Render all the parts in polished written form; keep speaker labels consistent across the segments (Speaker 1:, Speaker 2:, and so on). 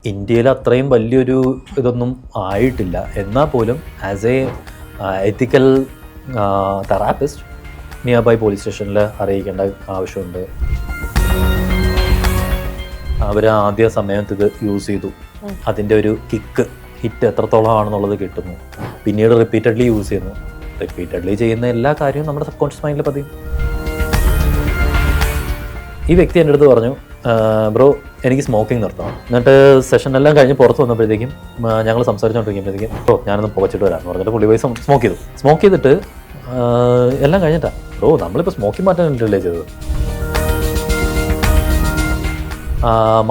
Speaker 1: ഇന്ത്യയിൽ അത്രയും വലിയൊരു ഇതൊന്നും ആയിട്ടില്ല. എന്നാൽ പോലും as a ethical therapist nearby police സ്റ്റേഷനിൽ അറിയിക്കേണ്ട ആവശ്യമുണ്ട്. അവർ ആദ്യ സമയത്ത് ഇത് യൂസ് ചെയ്തു, അതിൻ്റെ ഒരു ഹിറ്റ് എത്രത്തോളം ആണെന്നുള്ളത് കിട്ടുന്നു. പിന്നീട് റിപ്പീറ്റഡ്ലി യൂസ് ചെയ്യുന്നു. റിപ്പീറ്റഡ്ലി ചെയ്യുന്ന എല്ലാ കാര്യവും നമ്മുടെ സബ് കോൺഷ്യസ് മൈൻഡിൽ പതിയും. ഈ വ്യക്തി എൻ്റെ അടുത്ത് പറഞ്ഞു, ബ്രോ എനിക്ക് സ്മോക്കിംഗ് നിർത്തണം. എന്നിട്ട് സെഷൻ എല്ലാം കഴിഞ്ഞ് പുറത്ത് വന്നപ്പോഴത്തേക്കും ഞങ്ങൾ സംസാരിച്ചുകൊണ്ടിരിക്കുമ്പോഴത്തേക്കും ഞാനൊന്ന് പുകച്ചിട്ട് വരാമെന്ന് പറഞ്ഞിട്ട് പുള്ളി പോയി സ്മോക്ക് ചെയ്തിട്ട് എല്ലാം കഴിഞ്ഞിട്ടാണ് ബ്രോ നമ്മളിപ്പോൾ സ്മോക്കിംഗ് മാറ്റാൻ വേണ്ടിയിട്ടല്ലേ ചെയ്തത്.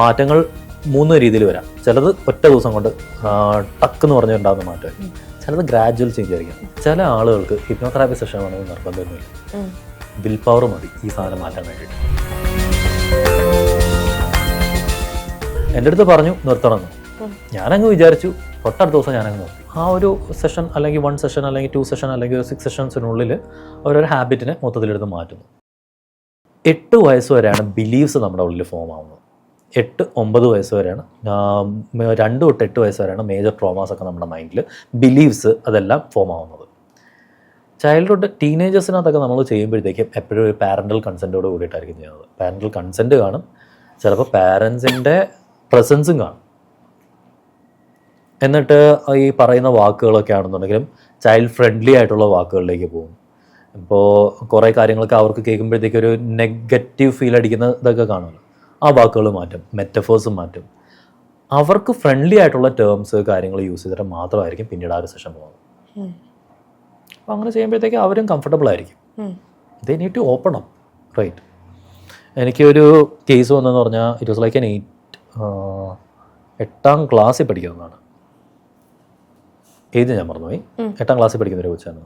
Speaker 1: മാറ്റങ്ങൾ 3 രീതിയിൽ വരാം. ചിലത് ഒറ്റ ദിവസം കൊണ്ട് ടക്കെന്ന് പറഞ്ഞുണ്ടാകുന്ന മാറ്റമായിരിക്കും, ചിലത് ഗ്രാജുവൽ ചേഞ്ച് ആയിരിക്കും. ചില ആളുകൾക്ക് ഹിപ്നോതെറാപ്പി സെഷൻ വേണമെന്ന് നിർബന്ധമൊന്നുമില്ല, വിൽ പവർ മതി ഈ സാധനം മാറ്റാൻ വേണ്ടിയിട്ട്. എൻ്റെ അടുത്ത് പറഞ്ഞു നിർത്തണമെന്ന്. ഞാനങ്ങ് വിചാരിച്ചു, തൊട്ടടുത്ത ദിവസം ഞാനങ്ങ് നിർത്തി. ആ ഒരു സെഷൻ അല്ലെങ്കിൽ 1 സെഷൻ അല്ലെങ്കിൽ 2 സെഷൻ അല്ലെങ്കിൽ 6 സെഷൻസിനുള്ളിൽ അവരൊരു ഹാബിറ്റിനെ മൊത്തത്തിലെടുത്ത് മാറ്റുന്നു. 8 വയസ്സ് വരെയാണ് ബിലീവ്സ് നമ്മുടെ ഉള്ളിൽ ഫോം ആവുന്നത്. 8-9 വയസ്സ് വരെയാണ്, 2 തൊട്ട് 8 വയസ്സ് വരെയാണ് മേജർ ട്രോമാസ് ഒക്കെ നമ്മുടെ മൈൻഡിൽ ബിലീവ്സ് അതെല്ലാം ഫോം ആവുന്നത്. ചൈൽഡ്ഹുഡ് ടീനേജേഴ്സിനകത്തൊക്കെ നമ്മൾ ചെയ്യുമ്പോഴത്തേക്കും എപ്പോഴും ഒരു പാരൻ്റൽ കൺസെൻറ്റോട് കൂടിയിട്ടായിരിക്കും ചെയ്യുന്നത്. പാരൻ്റൽ കൺസെൻറ്റ് കാണും, ചിലപ്പോൾ പാരൻസിൻ്റെ പ്രസൻസും കാണും. എന്നിട്ട് ഈ പറയുന്ന വാക്കുകളൊക്കെ ആണെന്നുണ്ടെങ്കിലും ചൈൽഡ് ഫ്രണ്ട്ലി ആയിട്ടുള്ള വാക്കുകളിലേക്ക് പോകും. ഇപ്പോൾ കുറേ കാര്യങ്ങളൊക്കെ അവർക്ക് കേൾക്കുമ്പോഴത്തേക്കും ഒരു നെഗറ്റീവ് ഫീൽ അടിക്കുന്ന ഇതൊക്കെ കാണുമല്ലോ, ആ വാക്കുകൾ മാറ്റും, മെറ്റഫേഴ്സും മാറ്റും. അവർക്ക് ഫ്രണ്ട്ലി ആയിട്ടുള്ള ടേംസ് കാര്യങ്ങൾ യൂസ് ചെയ്തിട്ട് മാത്രമായിരിക്കും പിന്നീട് ആ ഒരു സെഷൻ പോകുന്നത്. അപ്പോൾ അങ്ങനെ ചെയ്യുമ്പോഴത്തേക്കും അവരും കംഫർട്ടബിൾ ആയിരിക്കും. They need to open up, right. എനിക്കൊരു കേസ് വന്നതെന്ന് പറഞ്ഞാൽ ഇറ്റ് വാസ് ലൈക്ക് 8ാം ക്ലാസ്സിൽ പഠിക്കുന്നതാണ്. ഏത് ഞാൻ മറന്നുപോയി. 8ാം ക്ലാസ്സിൽ പഠിക്കുന്നൊരു കൊച്ചാണ്.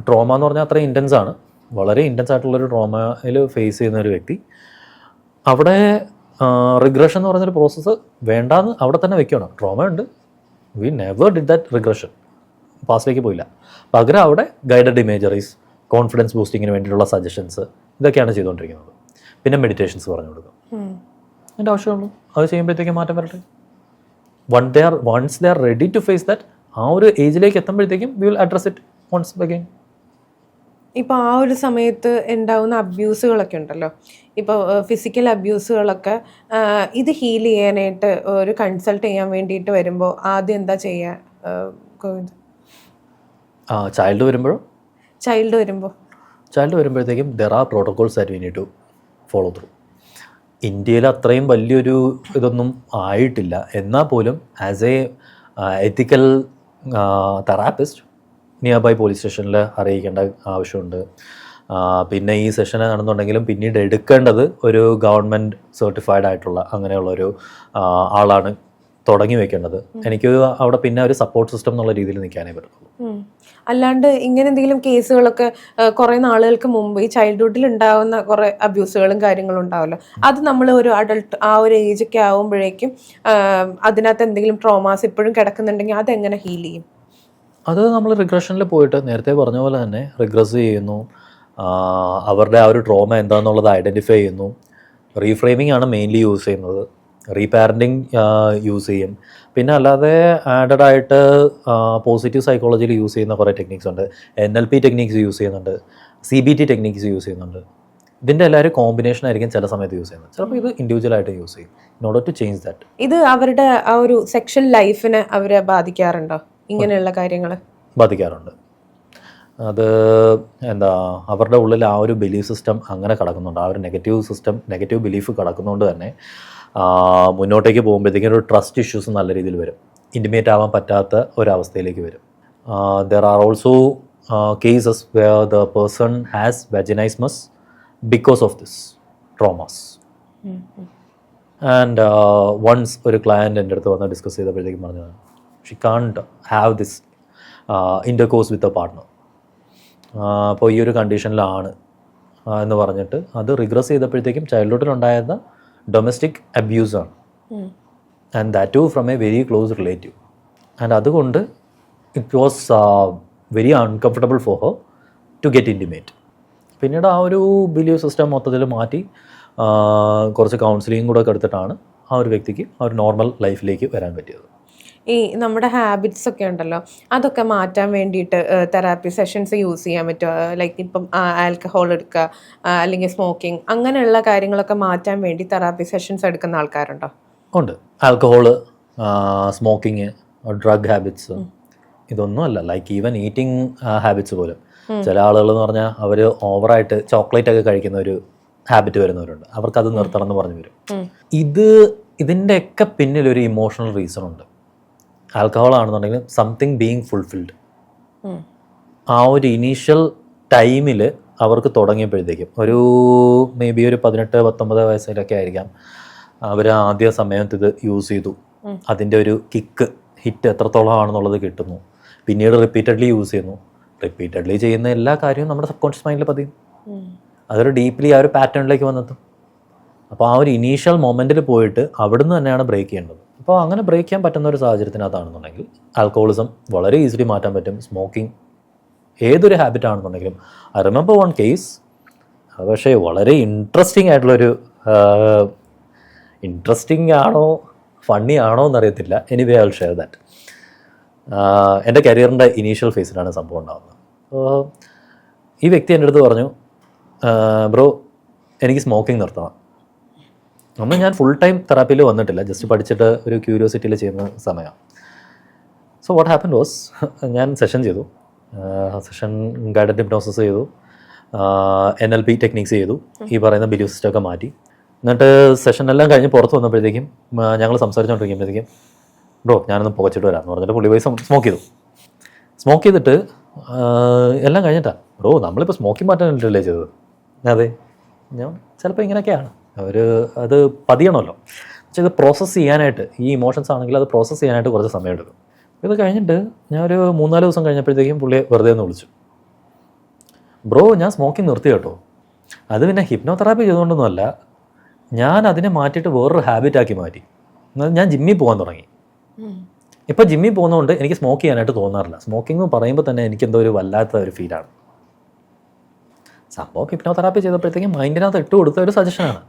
Speaker 1: ട്രോമ എന്ന് പറഞ്ഞാൽ അത്രയും ഇൻറ്റൻസ് ആണ്, വളരെ ഇൻറ്റൻസ് ആയിട്ടുള്ളൊരു ട്രോമയിൽ ഫേസ് ചെയ്യുന്ന ഒരു വ്യക്തി. അവിടെ റിഗ്രഷൻ എന്ന് പറഞ്ഞൊരു പ്രോസസ്സ് വേണ്ടാന്ന് അവിടെ തന്നെ വെക്കണം. ട്രോമ ഉണ്ട്, we never did that regression, പാസ്റ്റിലേക്ക് പോയില്ല. പകരം അവിടെ ഗൈഡഡ് ഇമേജറീസ്, കോൺഫിഡൻസ് ബൂസ്റ്റിങ്ങിന് വേണ്ടിയിട്ടുള്ള സജഷൻസ്, ഇതൊക്കെയാണ് ചെയ്തുകൊണ്ടിരിക്കുന്നത്. പിന്നെ മെഡിറ്റേഷൻസ് പറഞ്ഞു കൊടുക്കും. അതിൻ്റെ ആവശ്യമുള്ളൂ. അത് ചെയ്യുമ്പോഴത്തേക്കും മാറ്റം വരട്ടെ. Once they are ready to face that, ആ ഒരു ഏജിലേക്ക് എത്തുമ്പോഴത്തേക്കും we will address it once again.
Speaker 2: ഇപ്പോൾ ആ ഒരു സമയത്ത് ഉണ്ടാകുന്ന അബ്യൂസുകളൊക്കെ ഉണ്ടല്ലോ, ഇപ്പോൾ ഫിസിക്കൽ അബ്യൂസുകളൊക്കെ, ഇത് ഹീൽ ചെയ്യാനായിട്ട് ഒരു കൺസൾട്ട് ചെയ്യാൻ വേണ്ടിയിട്ട് വരുമ്പോൾ ആദ്യം എന്താ ചെയ്യുക ഗോവിന്ദ്?
Speaker 1: ചൈൽഡ് വരുമ്പോഴത്തേക്കും there are protocols that we need to follow through. ഇന്ത്യയിൽ അത്രയും വലിയൊരു ഇതൊന്നും ആയിട്ടില്ല. എന്നാൽ പോലും as a ethical therapist nearby police സ്റ്റേഷനിൽ അറിയിക്കേണ്ട ആവശ്യമുണ്ട്. പിന്നെ ഈ സെഷൻ ആണെന്നുണ്ടെങ്കിലും പിന്നീട് എടുക്കേണ്ടത് ഒരു ഗവൺമെൻറ് സർട്ടിഫൈഡ് ആയിട്ടുള്ള അങ്ങനെയുള്ളൊരു ആളാണ് തുടങ്ങി വെക്കേണ്ടത്. എനിക്ക് അവിടെ പിന്നെ ഒരു സപ്പോർട്ട് സിസ്റ്റം എന്നുള്ള രീതിയിൽ നിൽക്കാനേ പറ്റുള്ളൂ.
Speaker 2: അല്ലാണ്ട് ഇങ്ങനെ എന്തെങ്കിലും കേസുകളൊക്കെ കുറേ നാളുകൾക്ക് മുമ്പ് ഈ ചൈൽഡ്ഹുഡിൽ ഉണ്ടാകുന്ന കുറേ അബ്യൂസുകളും കാര്യങ്ങളും ഉണ്ടാവുമല്ലോ, അത് നമ്മൾ ഒരു അഡൾട്ട് ആ ഒരു ഏജൊക്കെ ആകുമ്പോഴേക്കും അതിനകത്ത് എന്തെങ്കിലും ട്രോമാസ് ഇപ്പോഴും കിടക്കുന്നുണ്ടെങ്കിൽ അതെങ്ങനെ ഹീൽ ചെയ്യും?
Speaker 1: അത് നമ്മൾ റിഗ്രഷനിൽ പോയിട്ട് നേരത്തെ പറഞ്ഞ പോലെ തന്നെ റിഗ്രസ് ചെയ്യുന്നു, അവരുടെ ആ ഒരു ട്രോമ എന്താണെന്നുള്ളത് ഐഡൻറ്റിഫൈ ചെയ്യുന്നു. റീഫ്രെയിമിംഗ് ആണ് മെയിൻലി യൂസ് ചെയ്യുന്നത്, റീപാരൻറ്റിങ് യൂസ് ചെയ്യും. പിന്നെ അല്ലാതെ ആഡഡ് ആയിട്ട് പോസിറ്റീവ് സൈക്കോളജിയിൽ യൂസ് ചെയ്യുന്ന കുറേ ടെക്നിക്സ് ഉണ്ട്. NLP ടെക്നിക്സ് യൂസ് ചെയ്യുന്നുണ്ട്, CBT ടെക്നിക്സ് യൂസ് ചെയ്യുന്നുണ്ട്. ഇതിൻ്റെ എല്ലാവരും കോമ്പിനേഷൻ ആയിരിക്കും ചില സമയത്ത് യൂസ് ചെയ്യുന്നത്. ചിലപ്പോൾ ഇത് ഇൻഡിവിജ്വലായിട്ട് യൂസ് ചെയ്യും in order to change that.
Speaker 2: ഇത് അവരുടെ ആ ഒരു സെക്ഷൽ ലൈഫിനെ അവരെ ബാധിക്കാറുണ്ടോ? ഇങ്ങനെയുള്ള കാര്യങ്ങൾ
Speaker 1: ബാധിക്കാറുണ്ട്. അത് അവരുടെ ഉള്ളിൽ ആ ഒരു ബിലീഫ് സിസ്റ്റം അങ്ങനെ കിടക്കുന്നുണ്ട്. ആ ഒരു നെഗറ്റീവ് ബിലീഫ് കിടക്കുന്നതുകൊണ്ട് തന്നെ മുന്നോട്ടേക്ക് പോകുമ്പോഴത്തേക്കും ഒരു ട്രസ്റ്റ് ഇഷ്യൂസ് നല്ല രീതിയിൽ വരും, ഇൻറ്റിമേറ്റ് ആവാൻ പറ്റാത്ത ഒരവസ്ഥയിലേക്ക് വരും. There are also cases where the person has vaginismus because of this traumas. And once ഒരു ക്ലയൻറ്റ് എൻ്റെ അടുത്ത് വന്ന് ഡിസ്കസ് ചെയ്തപ്പോഴത്തേക്കും പറഞ്ഞത് she can't have this intercourse with a partner. അപ്പോൾ ഈ ഒരു കണ്ടീഷനിലാണ് എന്ന് പറഞ്ഞിട്ട് അത് റിഗ്രസ് ചെയ്തപ്പോഴത്തേക്കും ചൈൽഡ്ഹുഡിലുണ്ടായിരുന്ന ഡൊമസ്റ്റിക് അബ്യൂസാണ്, and that too from a very close relative. And അതുകൊണ്ട് it was very uncomfortable for her to get intimate. പിന്നീട് ആ ഒരു ബിലീഫ് സിസ്റ്റം മൊത്തത്തിൽ മാറ്റി കുറച്ച് കൗൺസിലിംഗ് കൂടെ ഒക്കെ എടുത്തിട്ടാണ് ആ ഒരു വ്യക്തിക്ക് ആ ഒരു നോർമൽ ലൈഫിലേക്ക് വരാൻ പറ്റിയത്.
Speaker 2: ഈ നമ്മുടെ ഹാബിറ്റ്സ് ഒക്കെ ഉണ്ടല്ലോ, അതൊക്കെ മാറ്റാൻ വേണ്ടിയിട്ട് തെറാപ്പി സെഷൻസ് യൂസ് ചെയ്യാൻ പറ്റുമോ? ലൈക്ക് ഇപ്പം ആൽക്കഹോൾ എടുക്കുക, അല്ലെങ്കിൽ സ്മോക്കിംഗ്, അങ്ങനെയുള്ള കാര്യങ്ങളൊക്കെ മാറ്റാൻ വേണ്ടി തെറാപ്പി സെഷൻസ് എടുക്കുന്ന ആൾക്കാരുണ്ടോ?
Speaker 1: ഉണ്ട്. ആൽക്കഹോള്, സ്മോക്കിങ്, ഡ്രഗ് ഹാബിറ്റ്സ്, ഇതൊന്നും അല്ല. ലൈക്ക് ഈവൻ ഈറ്റിംഗ് ഹാബിറ്റ്സ് പോലും. ചില ആളുകൾ എന്ന് പറഞ്ഞാൽ അവർ ഓവറായിട്ട് ചോക്ലേറ്റ് ഒക്കെ കഴിക്കുന്ന ഒരു ഹാബിറ്റ് വരുന്നവരുണ്ട്. അവർക്കത് നിർത്തണം എന്ന് പറഞ്ഞു വരും. ഇതിൻ്റെയൊക്കെ പിന്നിലൊരു ഇമോഷണൽ റീസൺ ഉണ്ട്. ആൽക്കഹോൾ ആണെന്നുണ്ടെങ്കിൽ സംതിങ് ബീങ് ഫുൾഫിൽഡ്. ആ ഒരു ഇനീഷ്യൽ ടൈമിൽ അവർക്ക് തുടങ്ങിയപ്പോഴത്തേക്കും ഒരു മേ ബി ഒരു 18-19 വയസ്സിലൊക്കെ ആയിരിക്കാം അവർ ആദ്യ സമയത്ത് ഇത് യൂസ് ചെയ്തു. അതിൻ്റെ ഒരു ഹിറ്റ് എത്രത്തോളം ആണെന്നുള്ളത് കിട്ടുന്നു. പിന്നീട് റിപ്പീറ്റഡ്ലി യൂസ് ചെയ്യുന്നു. റിപ്പീറ്റഡ്ലി ചെയ്യുന്ന എല്ലാ കാര്യവും നമ്മുടെ സബ് കോൺഷ്യസ് മൈൻഡിൽ പതിയും. അതൊരു ഡീപ്ലി ആ ഒരു പാറ്റേണിലേക്ക് വന്നെത്തും. അപ്പോൾ ആ ഒരു ഇനീഷ്യൽ മൊമെൻറ്റിൽ പോയിട്ട് അവിടുന്ന് തന്നെയാണ് ബ്രേക്ക് ചെയ്യേണ്ടത്. അപ്പോൾ അങ്ങനെ ബ്രേക്ക് ചെയ്യാൻ പറ്റുന്ന ഒരു സാഹചര്യത്തിനകത്താണെന്നുണ്ടെങ്കിൽ ആൽക്കഹോളിസം വളരെ ഈസിലി മാറ്റാൻ പറ്റും. സ്മോക്കിംഗ്, ഏതൊരു ഹാബിറ്റ് ആണെന്നുണ്ടെങ്കിലും. ഐ റിമെമ്പർ വൺ കേസ്, പക്ഷേ വളരെ ഇൻട്രസ്റ്റിംഗ് ആയിട്ടുള്ളൊരു, ഇൻട്രസ്റ്റിംഗ് ആണോ ഫണ്ണി ആണോ എന്നറിയത്തില്ല. Anyway I will share that. എൻ്റെ കരിയറിൻ്റെ ഇനീഷ്യൽ ഫേസിലാണ് സംഭവം ഉണ്ടാകുന്നത്. അപ്പോൾ ഈ വ്യക്തി എൻ്റെ അടുത്ത് പറഞ്ഞു, ബ്രോ എനിക്ക് സ്മോക്കിംഗ് നിർത്തണം. അന്ന് ഞാൻ ഫുൾ ടൈം തെറാപ്പിയിൽ വന്നിട്ടില്ല, ജസ്റ്റ് പഠിച്ചിട്ട് ഒരു ക്യൂരിയോസിറ്റിയിൽ ചെയ്യുന്ന സമയമാണ്. സോ വാട്ട് ഹാപ്പൻ വാസ്, ഞാൻ സെഷൻ ചെയ്തു. സെഷൻ ഗൈഡഡ് ഹിപ്നോസിസ് ചെയ്തു, NLP ടെക്നിക്സ് ചെയ്തു, ഈ പറയുന്ന ബിലീഫ് സിസ്റ്റം ഒക്കെ മാറ്റി. എന്നിട്ട് സെഷൻ എല്ലാം കഴിഞ്ഞ് പുറത്ത് വന്നപ്പോഴത്തേക്കും ഞങ്ങൾ സംസാരിച്ചുകൊണ്ടിരിക്കുമ്പോഴത്തേക്കും ബ്രോ ഞാനൊന്ന് പുകച്ചിട്ട് വരാമെന്ന് പറഞ്ഞിട്ട് പുള്ളി പോയി സ്മോക്ക് ചെയ്തിട്ട് എല്ലാം കഴിഞ്ഞിട്ടാണ് ബ്രോ നമ്മളിപ്പോൾ സ്മോക്കിംഗ് മാറ്റാനല്ലേ ചെയ്തത്. അതെ, ഞാൻ ചിലപ്പോൾ ഇങ്ങനെയൊക്കെയാണ്. അത് പതിയണമല്ലോ. പക്ഷേ ഇത് പ്രോസസ്സ് ചെയ്യാനായിട്ട്, ഈ ഇമോഷൻസ് ആണെങ്കിൽ അത് പ്രോസസ്സ് ചെയ്യാനായിട്ട് കുറച്ച് സമയം എടുക്കും. ഇത് കഴിഞ്ഞിട്ട് ഞാൻ ഒരു 3-4 ദിവസം കഴിഞ്ഞപ്പോഴത്തേക്കും പുള്ളിയെ വെറുതെ ഒന്ന് വിളിച്ചു, ബ്രോ ഞാൻ സ്മോക്കിംഗ് നിർത്തി കേട്ടോ. അത് പിന്നെ ഹിപ്നോതെറാപ്പി ചെയ്തുകൊണ്ടൊന്നുമല്ല, ഞാൻ അതിനെ മാറ്റിയിട്ട് വേറൊരു ഹാബിറ്റാക്കി മാറ്റി. ഞാൻ ജിമ്മിൽ പോകാൻ തുടങ്ങി. ഇപ്പോൾ ജിമ്മിൽ പോകുന്നതുകൊണ്ട് എനിക്ക് സ്മോക്ക് ചെയ്യാനായിട്ട് തോന്നാറില്ല. സ്മോക്കിംഗ് എന്ന് പറയുമ്പോൾ തന്നെ എനിക്കെന്തോ ഒരു വല്ലാത്ത ഒരു ഫീലാണ്. സംഭവം ഹിപ്നോതെറാപ്പി ചെയ്തപ്പോഴത്തേക്കും മൈൻഡിനകത്ത് ഇട്ട് കൊടുത്ത ഒരു സജഷനാണ്.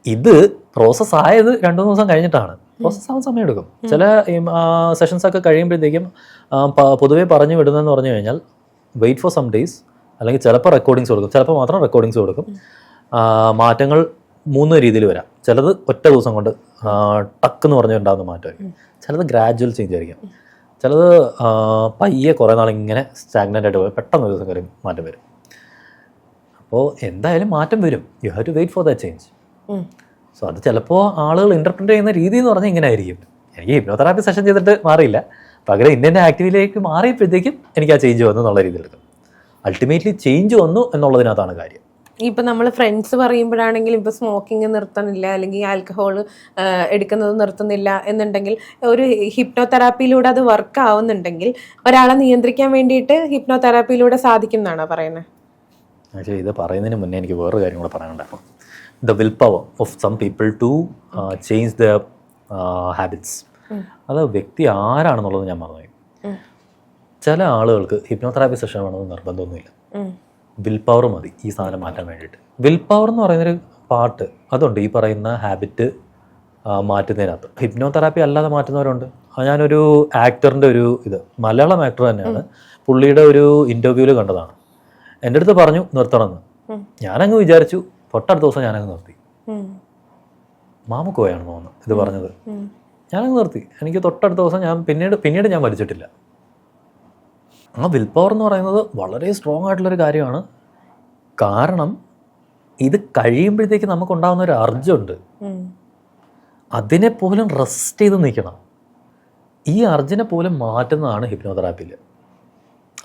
Speaker 1: ഇത് പ്രോസസ്സ് ആയത് 2-3 ദിവസം കഴിഞ്ഞിട്ടാണ്. പ്രോസസ്സ് ആവാൻ സമയം എടുക്കും. ചില സെഷൻസ് ഒക്കെ കഴിയുമ്പോഴത്തേക്കും പൊതുവെ പറഞ്ഞു വിടുന്നതെന്ന് പറഞ്ഞു കഴിഞ്ഞാൽ വെയിറ്റ് ഫോർ സം ഡേയ്സ്, അല്ലെങ്കിൽ ചിലപ്പോൾ റെക്കോർഡിങ്സ് കൊടുക്കും, ചിലപ്പോൾ മാത്രം റെക്കോർഡിങ്സ് കൊടുക്കും. മാറ്റങ്ങൾ 3 രീതിയിൽ വരാം. ചിലത് ഒറ്റ ദിവസം കൊണ്ട് ടക്ക് എന്ന് പറഞ്ഞുണ്ടാകുന്ന മാറ്റമായിരിക്കും. ചിലത് ഗ്രാജുവൽ ചേഞ്ച് ആയിരിക്കും. ചിലത് പയ്യെ കുറേ നാളിങ്ങനെ സ്റ്റാഗ്നൻ്റ് ആയിട്ട് പോയി പെട്ടെന്ന് ഒരു ദിവസം കയറി മാറ്റം വരും. അപ്പോൾ എന്തായാലും മാറ്റം വരും. You have to wait for that change. So അത് ചിലപ്പോൾ ആളുകൾ ഇൻ്റർപ്രറ്റ് ചെയ്യുന്ന രീതി എന്ന് പറഞ്ഞാൽ ഇങ്ങനെ ആയിരിക്കും. എനിക്ക് ഹിപ്നോതെറാപ്പി സെഷൻ ചെയ്തിട്ട് മാറിയില്ല, പകരം ഇന്ന ആക്ടിവിറ്റിയിലേക്ക് മാറിയപ്പോഴത്തേക്കും എനിക്ക് ആ ചേഞ്ച് വന്നു എന്നുള്ള രീതിയിൽ എടുക്കും. അൾട്ടിമേറ്റ്ലി ചേഞ്ച് വന്നു എന്നുള്ളതിനകത്താണ് കാര്യം.
Speaker 2: ഇപ്പം നമ്മൾ ഫ്രണ്ട്സ് പറയുമ്പോഴാണെങ്കിലും ഇപ്പോൾ സ്മോക്കിംഗ് നിർത്തണില്ല, അല്ലെങ്കിൽ ആൽക്കഹോൾ എടുക്കുന്നത് നിർത്തുന്നില്ല എന്നുണ്ടെങ്കിൽ, ഒരു ഹിപ്നോതെറാപ്പിയിലൂടെ അത് വർക്ക് ആവുന്നുണ്ടെങ്കിൽ ഒരാളെ നിയന്ത്രിക്കാൻ വേണ്ടിയിട്ട് ഹിപ്നോതെറാപ്പിയിലൂടെ സാധിക്കും എന്നാണോ പറയുന്നത്?
Speaker 1: പക്ഷേ ഇത് പറയുന്നതിന് മുന്നേ എനിക്ക് വേറൊരു കാര്യം കൂടെ പറയാനുണ്ടായിരുന്നു. The will power of some people to change the habits. അത് വ്യക്തി ആരാണെന്നുള്ളത് ഞാൻ മറന്നുപോയി. ചില ആളുകൾക്ക് ഹിപ്നോതെറാപ്പി സെഷൻ വേണമെന്ന് നിർബന്ധമൊന്നുമില്ല. വിൽ പവർ മതി ഈ സാധനം മാറ്റാൻ വേണ്ടിയിട്ട്. വിൽ പവർ എന്ന് പറയുന്നൊരു പാർട്ട് അതുണ്ട് ഈ പറയുന്ന ഹാബിറ്റ് മാറ്റുന്നതിനകത്ത്. ഹിപ്നോതെറാപ്പി അല്ലാതെ മാറ്റുന്നവരുണ്ട്. ഞാനൊരു ആക്ടറിൻ്റെ ഒരു മലയാളം ആക്ടർ തന്നെയാണ്, പുള്ളിയുടെ ഒരു ഇൻ്റർവ്യൂവിൽ കണ്ടതാണ്. എൻ്റെ അടുത്ത് പറഞ്ഞു നിർത്തണമെന്ന്. ഞാനങ്ങ് വിചാരിച്ചു, തൊട്ടടുത്ത ദിവസം ഞാനങ്ങ് നിർത്തി. മാമുക്കോയാണെന്ന് തോന്നുന്നു ഇത് പറഞ്ഞത്. ഞാനങ്ങ് നിർത്തി. എനിക്ക് തൊട്ടടുത്ത ദിവസം ഞാൻ പിന്നീട് ഞാൻ വലിച്ചിട്ടില്ല. ആ വിൽ പവർ എന്ന് പറയുന്നത് വളരെ സ്ട്രോങ് ആയിട്ടുള്ളൊരു കാര്യമാണ്. കാരണം ഇത് കഴിയുമ്പോഴത്തേക്ക് നമുക്കുണ്ടാകുന്ന ഒരു അർജുണ്ട്, അതിനെ പോലും റെസ്റ്റ് ചെയ്ത് നിൽക്കണം. ഈ അർജിനെ പോലും മാറ്റുന്നതാണ് ഹിപ്നോതെറാപ്പിയിൽ.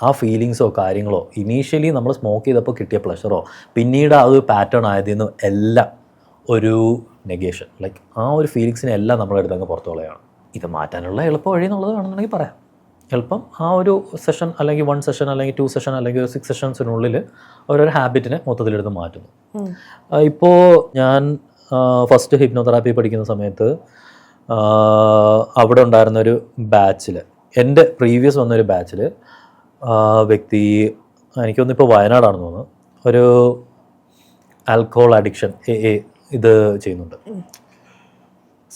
Speaker 1: ആ ഫീലിങ്സോ കാര്യങ്ങളോ ഇനീഷ്യലി നമ്മൾ സ്മോക്ക് ചെയ്തപ്പോൾ കിട്ടിയ പ്ലഷറോ പിന്നീട് ആ ഒരു പാറ്റേൺ ആയതിൽ എല്ലാം ഒരു നെഗേഷൻ, ലൈക്ക് ആ ഒരു ഫീലിങ്സിനെ എല്ലാം നമ്മളെടുത്ത് അങ്ങ് പുറത്തു കളയാണ്. ഇത് മാറ്റാനുള്ള എളുപ്പ വഴി എന്നുള്ളത് വേണമെന്നുണ്ടെങ്കിൽ പറയാം. എളുപ്പം ആ ഒരു സെഷൻ അല്ലെങ്കിൽ 1 സെഷൻ അല്ലെങ്കിൽ 2 സെഷൻ അല്ലെങ്കിൽ 6 സെഷൻസിനുള്ളിൽ ഓരോരോ ഹാബിറ്റിനെ മൊത്തത്തിലെടുത്ത് മാറ്റുന്നു. ഇപ്പോൾ ഞാൻ ഫസ്റ്റ് ഹിപ്നോതെറാപ്പി പഠിക്കുന്ന സമയത്ത് അവിടെ ഉണ്ടായിരുന്നൊരു ബാച്ചിൽ, എൻ്റെ പ്രീവിയസ് വന്നൊരു ബാച്ചിൽ വ്യക്തി, എനിക്കൊന്നും ഇപ്പോൾ വയനാടാണെന്ന് തോന്നുന്നു, ഒരു ആൽക്കഹോൾ അഡിക്ഷൻ ഇത് ചെയ്യുന്നുണ്ട്.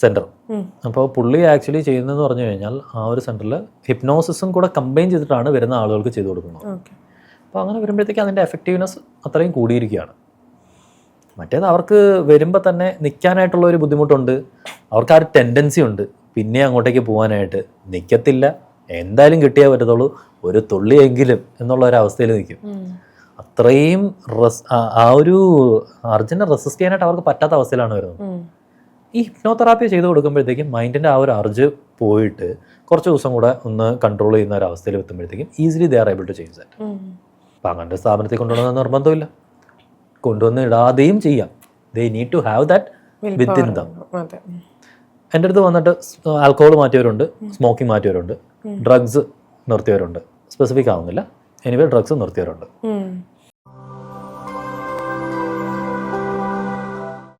Speaker 1: സെൻറ്റർ. അപ്പോൾ പുള്ളി ആക്ച്വലി ചെയ്യുന്നതെന്ന് പറഞ്ഞു കഴിഞ്ഞാൽ ആ ഒരു സെൻറ്ററിൽ ഹിപ്നോസിസും കൂടെ കമ്പൈൻ ചെയ്തിട്ടാണ് വരുന്ന ആളുകൾക്ക് ചെയ്തു കൊടുക്കുന്നത്. അപ്പോൾ അങ്ങനെ വരുമ്പോഴത്തേക്ക് അതിൻ്റെ എഫക്റ്റീവ്നെസ് അത്രയും കൂടിയിരിക്കുകയാണ്. മറ്റേത് അവർക്ക് വരുമ്പോൾ തന്നെ നിൽക്കാനായിട്ടുള്ള ഒരു ബുദ്ധിമുട്ടുണ്ട്, അവർക്ക് ആ ഒരു ടെൻഡൻസി ഉണ്ട് പിന്നെ അങ്ങോട്ടേക്ക് പോകാനായിട്ട്. നിൽക്കത്തില്ല, എന്തായാലും കിട്ടിയേ പറ്റത്തുള്ളൂ, ഒരു തുള്ളിയെങ്കിലും എന്നുള്ള ഒരു അവസ്ഥയിൽ നിൽക്കും. അത്രയും ആ ഒരു അർജുനെ റെസിസ്റ്റ് ചെയ്യാനായിട്ട് അവർക്ക് പറ്റാത്ത അവസ്ഥയിലാണ് വരുന്നത്. ഈ ഹിപ്നോതെറാപ്പി ചെയ്ത് കൊടുക്കുമ്പോഴത്തേക്കും മൈൻഡിൻ്റെ ആ ഒരു അർജ് പോയിട്ട് കുറച്ച് ദിവസം കൂടെ ഒന്ന് കൺട്രോൾ ചെയ്യുന്ന ഒരു അവസ്ഥയിൽ എത്തുമ്പോഴത്തേക്കും easily they are able to change that. അപ്പം അങ്ങനത്തെ സ്ഥാപനത്തിൽ കൊണ്ടുവന്ന നിർബന്ധമില്ല, കൊണ്ടുവന്ന് ഇടാതെയും ചെയ്യാം. They need to have that within them. എൻ്റെ അടുത്ത് വന്നിട്ട് ആൽക്കഹോൾ മാറ്റിയവരുണ്ട്, സ്മോക്കിംഗ് മാറ്റിയവരുണ്ട്, ഡ്രഗ്സ് നിർത്തിയവരുണ്ട്, സ്പെസിഫിക് ആവുന്നില്ല, എനിവേ ഡ്രഗ്സ് നിർത്തിയവരുണ്ട്.